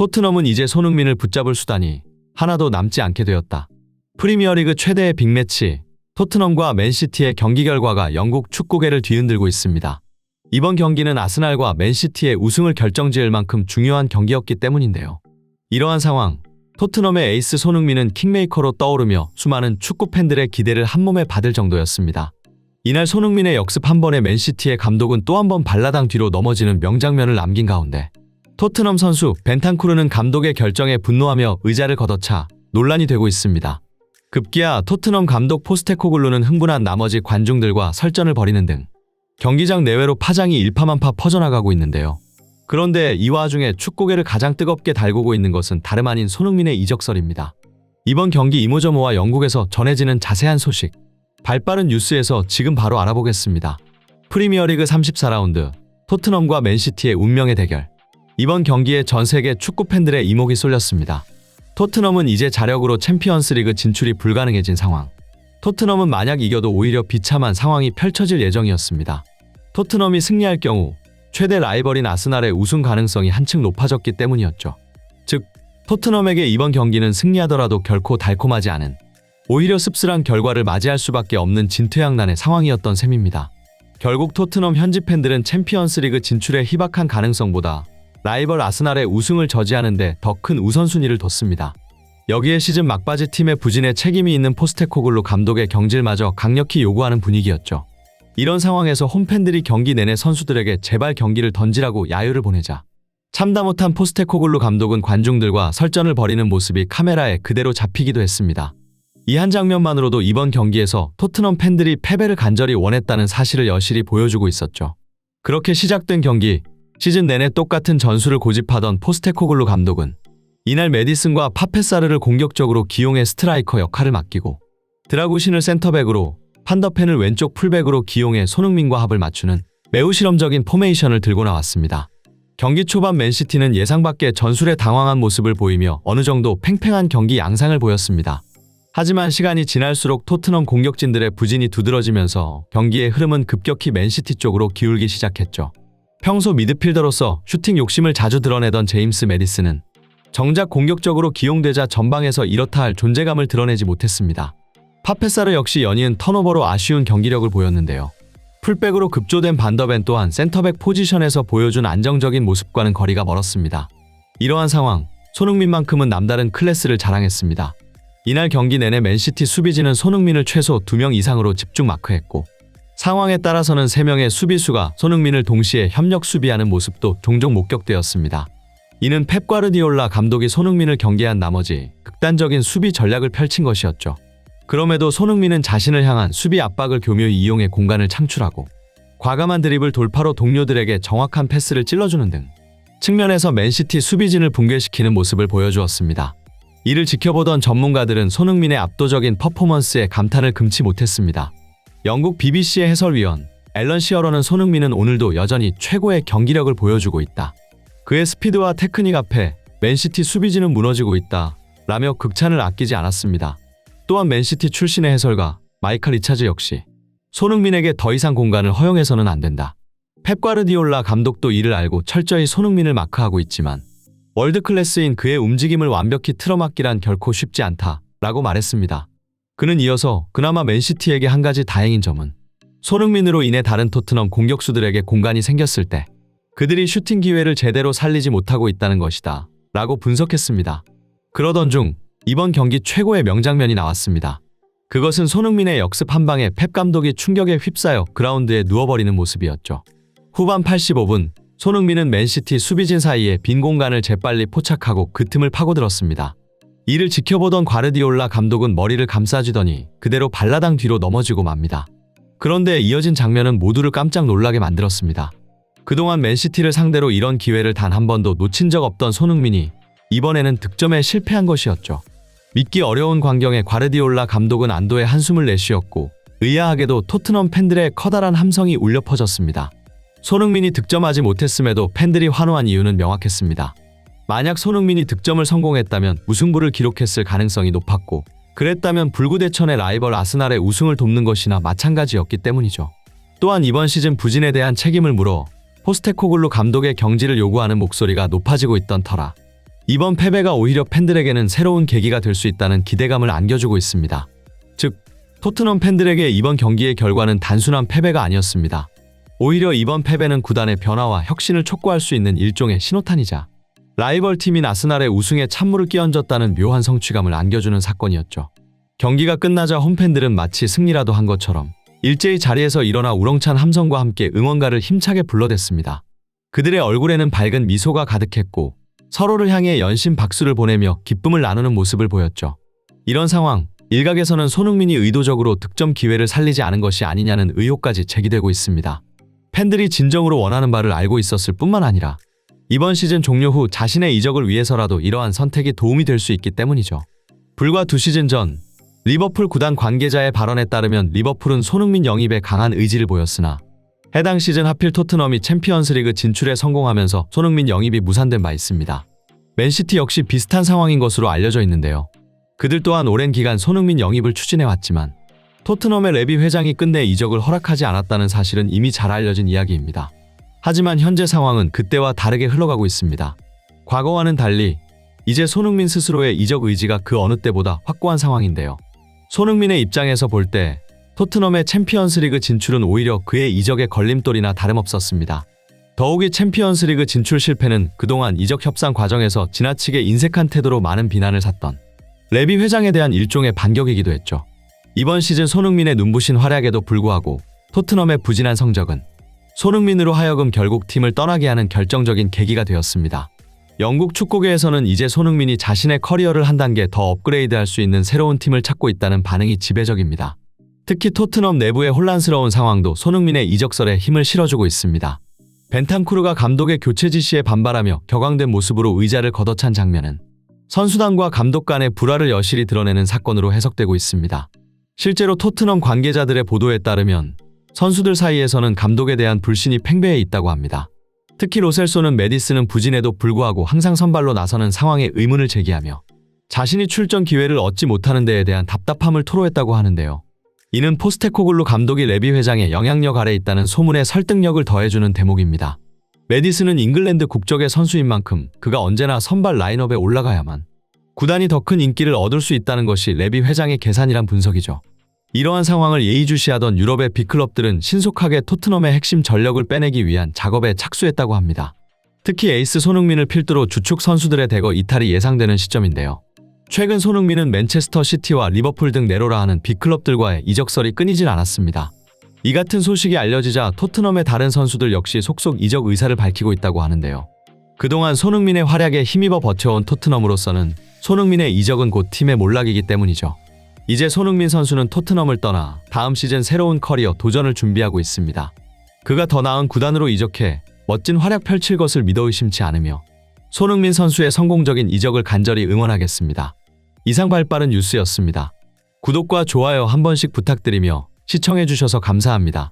토트넘은 이제 손흥민을 붙잡을 수단이 하나도 남지 않게 되었다. 프리미어리그 최대의 빅매치, 토트넘과 맨시티의 경기 결과가 영국 축구계를 뒤흔들고 있습니다. 이번 경기는 아스날과 맨시티의 우승을 결정지을 만큼 중요한 경기였기 때문인데요. 이러한 상황, 토트넘의 에이스 손흥민은 킹메이커로 떠오르며 수많은 축구 팬들의 기대를 한몸에 받을 정도였습니다. 이날 손흥민의 역습 한 번에 맨시티의 감독은 또 한 번 발라당 뒤로 넘어지는 명장면을 남긴 가운데 토트넘 선수 벤탄쿠르는 감독의 결정에 분노하며 의자를 걷어차 논란이 되고 있습니다. 급기야 토트넘 감독 포스테코글루는 흥분한 나머지 관중들과 설전을 벌이는 등 경기장 내외로 파장이 일파만파 퍼져나가고 있는데요. 그런데 이 와중에 축구계를 가장 뜨겁게 달구고 있는 것은 다름 아닌 손흥민의 이적설입니다. 이번 경기 이모저모와 영국에서 전해지는 자세한 소식, 발빠른 뉴스에서 지금 바로 알아보겠습니다. 프리미어리그 34라운드, 토트넘과 맨시티의 운명의 대결. 이번 경기에 전 세계 축구 팬들의 이목이 쏠렸습니다. 토트넘은 이제 자력으로 챔피언스리그 진출이 불가능해진 상황. 토트넘은 만약 이겨도 오히려 비참한 상황이 펼쳐질 예정이었습니다. 토트넘이 승리할 경우 최대 라이벌인 아스날의 우승 가능성이 한층 높아졌기 때문이었죠. 즉, 토트넘에게 이번 경기는 승리하더라도 결코 달콤하지 않은, 오히려 씁쓸한 결과를 맞이할 수밖에 없는 진퇴양난의 상황이었던 셈입니다. 결국 토트넘 현지 팬들은 챔피언스리그 진출의 희박한 가능성보다 라이벌 아스날의 우승을 저지하는 데 더 큰 우선순위를 뒀습니다. 여기에 시즌 막바지 팀의 부진에 책임이 있는 포스테코글루 감독의 경질마저 강력히 요구하는 분위기였죠. 이런 상황에서 홈팬들이 경기 내내 선수들에게 제발 경기를 던지라고 야유를 보내자 참다 못한 포스테코글루 감독은 관중들과 설전을 벌이는 모습이 카메라에 그대로 잡히기도 했습니다. 이 한 장면만으로도 이번 경기에서 토트넘 팬들이 패배를 간절히 원했다는 사실을 여실히 보여주고 있었죠. 그렇게 시작된 경기, 시즌 내내 똑같은 전술을 고집하던 포스테코글루 감독은 이날 메디슨과 파페사르를 공격적으로 기용해 스트라이커 역할을 맡기고 드라구신을 센터백으로, 판더펜을 왼쪽 풀백으로 기용해 손흥민과 합을 맞추는 매우 실험적인 포메이션을 들고 나왔습니다. 경기 초반 맨시티는 예상 밖의 전술에 당황한 모습을 보이며 어느 정도 팽팽한 경기 양상을 보였습니다. 하지만 시간이 지날수록 토트넘 공격진들의 부진이 두드러지면서 경기의 흐름은 급격히 맨시티 쪽으로 기울기 시작했죠. 평소 미드필더로서 슈팅 욕심을 자주 드러내던 제임스 메디슨은 정작 공격적으로 기용되자 전방에서 이렇다 할 존재감을 드러내지 못했습니다. 파페사르 역시 연이은 턴오버로 아쉬운 경기력을 보였는데요. 풀백으로 급조된 반더벤 또한 센터백 포지션에서 보여준 안정적인 모습과는 거리가 멀었습니다. 이러한 상황, 손흥민만큼은 남다른 클래스를 자랑했습니다. 이날 경기 내내 맨시티 수비진은 손흥민을 최소 2명 이상으로 집중 마크했고 상황에 따라서는 3명의 수비수가 손흥민을 동시에 협력 수비하는 모습도 종종 목격되었습니다. 이는 펩 과르디올라 감독이 손흥민을 경계한 나머지 극단적인 수비 전략을 펼친 것이었죠. 그럼에도 손흥민은 자신을 향한 수비 압박을 교묘히 이용해 공간을 창출하고 과감한 드리블 돌파로 동료들에게 정확한 패스를 찔러주는 등 측면에서 맨시티 수비진을 붕괴시키는 모습을 보여주었습니다. 이를 지켜보던 전문가들은 손흥민의 압도적인 퍼포먼스에 감탄을 금치 못했습니다. 영국 BBC의 해설위원 앨런 시어러는 손흥민은 오늘도 여전히 최고의 경기력을 보여주고 있다. 그의 스피드와 테크닉 앞에 맨시티 수비진은 무너지고 있다 라며 극찬을 아끼지 않았습니다. 또한 맨시티 출신의 해설가 마이클 리차즈 역시 손흥민에게 더 이상 공간을 허용해서는 안 된다. 펩 과르디올라 감독도 이를 알고 철저히 손흥민을 마크하고 있지만 월드클래스인 그의 움직임을 완벽히 틀어막기란 결코 쉽지 않다 라고 말했습니다. 그는 이어서 그나마 맨시티에게 한 가지 다행인 점은 손흥민으로 인해 다른 토트넘 공격수들에게 공간이 생겼을 때 그들이 슈팅 기회를 제대로 살리지 못하고 있다는 것이다 라고 분석했습니다. 그러던 중 이번 경기 최고의 명장면이 나왔습니다. 그것은 손흥민의 역습 한 방에 펩 감독이 충격에 휩싸여 그라운드에 누워버리는 모습이었죠. 후반 85분 손흥민은 맨시티 수비진 사이에 빈 공간을 재빨리 포착하고 그 틈을 파고들었습니다. 이를 지켜보던 과르디올라 감독은 머리를 감싸쥐더니 그대로 발라당 뒤로 넘어지고 맙니다. 그런데 이어진 장면은 모두를 깜짝 놀라게 만들었습니다. 그동안 맨시티를 상대로 이런 기회를 단 한 번도 놓친 적 없던 손흥민이 이번에는 득점에 실패한 것이었죠. 믿기 어려운 광경에 과르디올라 감독은 안도의 한숨을 내쉬었고 의아하게도 토트넘 팬들의 커다란 함성이 울려 퍼졌습니다. 손흥민이 득점하지 못했음에도 팬들이 환호한 이유는 명확했습니다. 만약 손흥민이 득점을 성공했다면 무승부를 기록했을 가능성이 높았고 그랬다면 불구대천의 라이벌 아스날의 우승을 돕는 것이나 마찬가지였기 때문이죠. 또한 이번 시즌 부진에 대한 책임을 물어 포스테코글루 감독의 경질을 요구하는 목소리가 높아지고 있던 터라 이번 패배가 오히려 팬들에게는 새로운 계기가 될 수 있다는 기대감을 안겨주고 있습니다. 즉, 토트넘 팬들에게 이번 경기의 결과는 단순한 패배가 아니었습니다. 오히려 이번 패배는 구단의 변화와 혁신을 촉구할 수 있는 일종의 신호탄이자 라이벌 팀인 아스날의 우승에 찬물을 끼얹었다는 묘한 성취감을 안겨주는 사건이었죠. 경기가 끝나자 홈팬들은 마치 승리라도 한 것처럼 일제히 자리에서 일어나 우렁찬 함성과 함께 응원가를 힘차게 불러댔습니다. 그들의 얼굴에는 밝은 미소가 가득했고 서로를 향해 연신 박수를 보내며 기쁨을 나누는 모습을 보였죠. 이런 상황, 일각에서는 손흥민이 의도적으로 득점 기회를 살리지 않은 것이 아니냐는 의혹까지 제기되고 있습니다. 팬들이 진정으로 원하는 바를 알고 있었을 뿐만 아니라 이번 시즌 종료 후 자신의 이적을 위해서라도 이러한 선택이 도움이 될 수 있기 때문이죠. 불과 2시즌 전 리버풀 구단 관계자의 발언에 따르면 리버풀은 손흥민 영입에 강한 의지를 보였으나 해당 시즌 하필 토트넘이 챔피언스리그 진출에 성공하면서 손흥민 영입이 무산된 바 있습니다. 맨시티 역시 비슷한 상황인 것으로 알려져 있는데요. 그들 또한 오랜 기간 손흥민 영입을 추진해왔지만 토트넘의 레비 회장이 끝내 이적을 허락하지 않았다는 사실은 이미 잘 알려진 이야기입니다. 하지만 현재 상황은 그때와 다르게 흘러가고 있습니다. 과거와는 달리 이제 손흥민 스스로의 이적 의지가 그 어느 때보다 확고한 상황인데요. 손흥민의 입장에서 볼 때 토트넘의 챔피언스리그 진출은 오히려 그의 이적의 걸림돌이나 다름없었습니다. 더욱이 챔피언스리그 진출 실패는 그동안 이적 협상 과정에서 지나치게 인색한 태도로 많은 비난을 샀던 레비 회장에 대한 일종의 반격이기도 했죠. 이번 시즌 손흥민의 눈부신 활약에도 불구하고 토트넘의 부진한 성적은 손흥민으로 하여금 결국 팀을 떠나게 하는 결정적인 계기가 되었습니다. 영국 축구계에서는 이제 손흥민이 자신의 커리어를 한 단계 더 업그레이드할 수 있는 새로운 팀을 찾고 있다는 반응이 지배적입니다. 특히 토트넘 내부의 혼란스러운 상황도 손흥민의 이적설에 힘을 실어주고 있습니다. 벤탄쿠르가 감독의 교체 지시에 반발하며 격앙된 모습으로 의자를 걷어찬 장면은 선수단과 감독 간의 불화를 여실히 드러내는 사건으로 해석되고 있습니다. 실제로 토트넘 관계자들의 보도에 따르면 선수들 사이에서는 감독에 대한 불신이 팽배해 있다고 합니다. 특히 로셀소는 메디슨은 부진에도 불구하고 항상 선발로 나서는 상황에 의문을 제기하며 자신이 출전 기회를 얻지 못하는 데에 대한 답답함을 토로했다고 하는데요. 이는 포스테코글루 감독이 레비 회장의 영향력 아래 있다는 소문에 설득력을 더해주는 대목입니다. 메디슨은 잉글랜드 국적의 선수인 만큼 그가 언제나 선발 라인업에 올라가야만 구단이 더 큰 인기를 얻을 수 있다는 것이 레비 회장의 계산이란 분석이죠. 이러한 상황을 예의주시하던 유럽의 빅클럽들은 신속하게 토트넘의 핵심 전력을 빼내기 위한 작업에 착수했다고 합니다. 특히 에이스 손흥민을 필두로 주축 선수들의 대거 이탈이 예상되는 시점인데요. 최근 손흥민은 맨체스터 시티와 리버풀 등 내로라 하는 빅클럽들과의 이적설이 끊이질 않았습니다. 이 같은 소식이 알려지자 토트넘의 다른 선수들 역시 속속 이적 의사를 밝히고 있다고 하는데요. 그동안 손흥민의 활약에 힘입어 버텨온 토트넘으로서는 손흥민의 이적은 곧 팀의 몰락이기 때문이죠. 이제 손흥민 선수는 토트넘을 떠나 다음 시즌 새로운 커리어 도전을 준비하고 있습니다. 그가 더 나은 구단으로 이적해 멋진 활약 펼칠 것을 믿어 의심치 않으며 손흥민 선수의 성공적인 이적을 간절히 응원하겠습니다. 이상 발빠른 뉴스였습니다. 구독과 좋아요 한 번씩 부탁드리며 시청해주셔서 감사합니다.